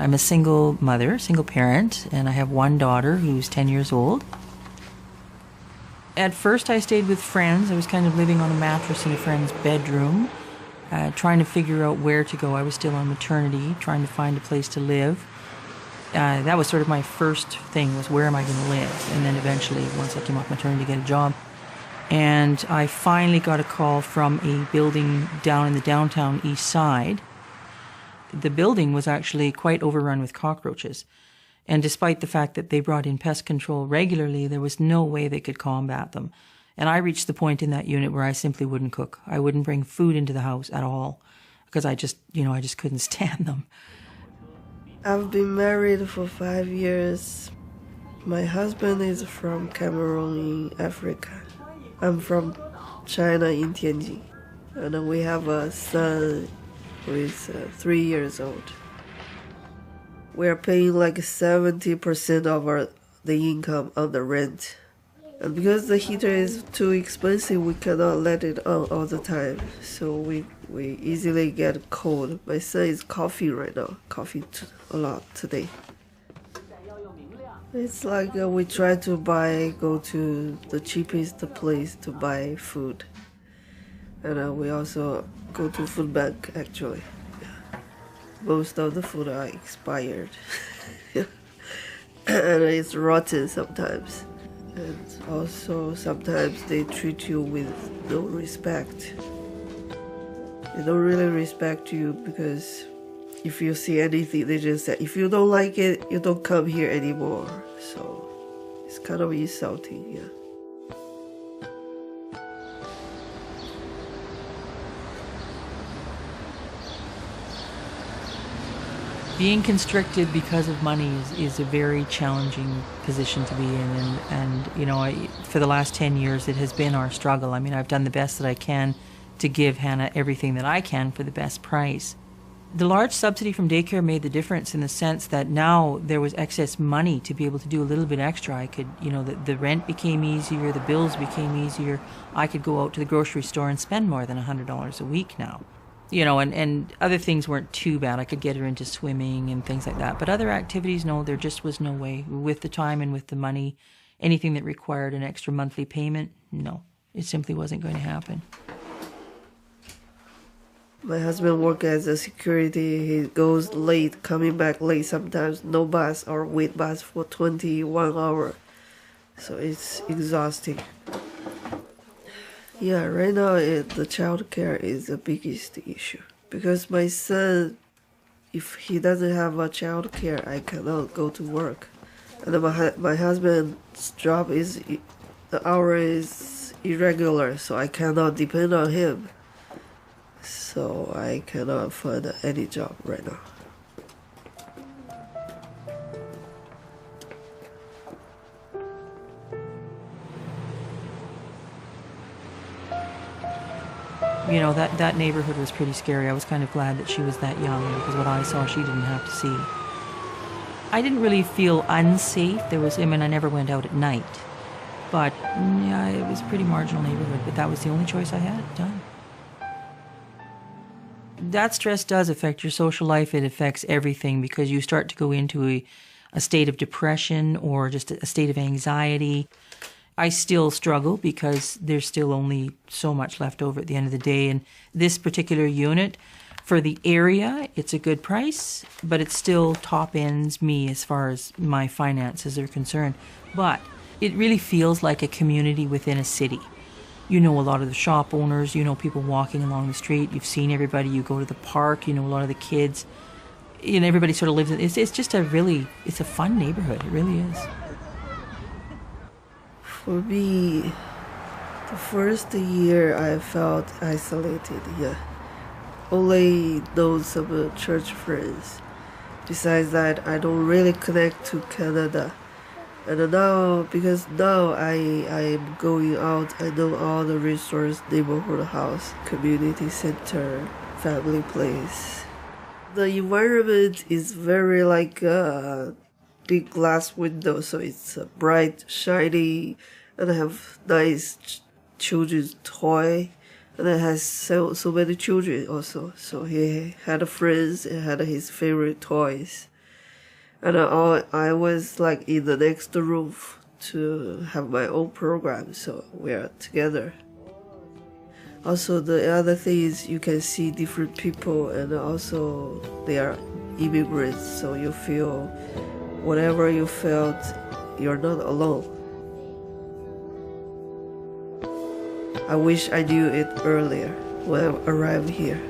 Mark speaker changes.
Speaker 1: I'm a single mother, single parent, and I have one daughter who's 10 years old. At first I stayed with friends. I was kind of living on a mattress in a friend's bedroom, trying to figure out where to go. I was still on maternity, trying to find a place to live. That was sort of my first thing, was where am I going to live? And then eventually, once I came off maternity, get a job. And I finally got a call from a building down in the downtown east side. The building was actually quite overrun with cockroaches. And despite the fact that they brought in pest control regularly, there was no way they could combat them. And I reached the point in that unit where I simply wouldn't cook. I wouldn't bring food into the house at all because I just couldn't stand them.
Speaker 2: I've been married for 5 years. My husband is from Cameroon in Africa. I'm from China in Tianjin. And we have a son who is 3 years old. We're paying like 70% of the income on the rent. And because the heater is too expensive, we cannot let it on all the time. So we easily get cold. My son is coughing right now, coughing a lot today. It's like we try to go to the cheapest place to buy food. And we also go to food bank, actually. Most of the food are expired. And it's rotten sometimes. And also sometimes they treat you with no respect. They don't really respect you because if you see anything, they just say, if you don't like it, you don't come here anymore. So it's kind of insulting, yeah.
Speaker 1: Being constricted because of money is a very challenging position to be in, and for the last 10 years it has been our struggle. I mean, I've done the best that I can to give Hannah everything that I can for the best price. The large subsidy from daycare made the difference in the sense that now there was excess money to be able to do a little bit extra. I could, the rent became easier, the bills became easier. I could go out to the grocery store and spend more than $100 a week now. And other things weren't too bad. I could get her into swimming and things like that. But other activities, no, there just was no way. With the time and with the money, anything that required an extra monthly payment, no, it simply wasn't going to happen.
Speaker 2: My husband works as a security. He goes late, coming back late sometimes, no bus or wait bus for 21 hours. So it's exhausting. Yeah, right now the child care is the biggest issue. Because my son, if he doesn't have a child care, I cannot go to work. And my husband's job the hour is irregular, so I cannot depend on him. So I cannot find any job right now.
Speaker 1: That neighborhood was pretty scary. I was kind of glad that she was that young because what I saw she didn't have to see. I didn't really feel unsafe. I never went out at night. But yeah, it was a pretty marginal neighborhood, but that was the only choice I had at the time. That stress does affect your social life. It affects everything because you start to go into a state of depression or just a state of anxiety. I still struggle because there's still only so much left over at the end of the day. And this particular unit, for the area, it's a good price, but it still top ends me as far as my finances are concerned. But it really feels like a community within a city. You know a lot of the shop owners, you know people walking along the street, you've seen everybody, you go to the park, you know a lot of the kids. Everybody sort of lives in it's just it's a fun neighborhood, it really is.
Speaker 2: For me, the first year I felt isolated, yeah. Only know some church friends. Besides that, I don't really connect to Canada. And now, because now I am going out, I know all the resource, neighborhood house, community center, family place. The environment is very like a big glass window, so it's bright, shiny, and I have nice children's toy. And it has so many children also. So he had friends and had his favorite toys. And I was like in the next room to have my own program, so we are together. Also, the other thing is you can see different people, and also they are immigrants, so you feel whatever you felt, you're not alone. I wish I knew it earlier when I arrived here.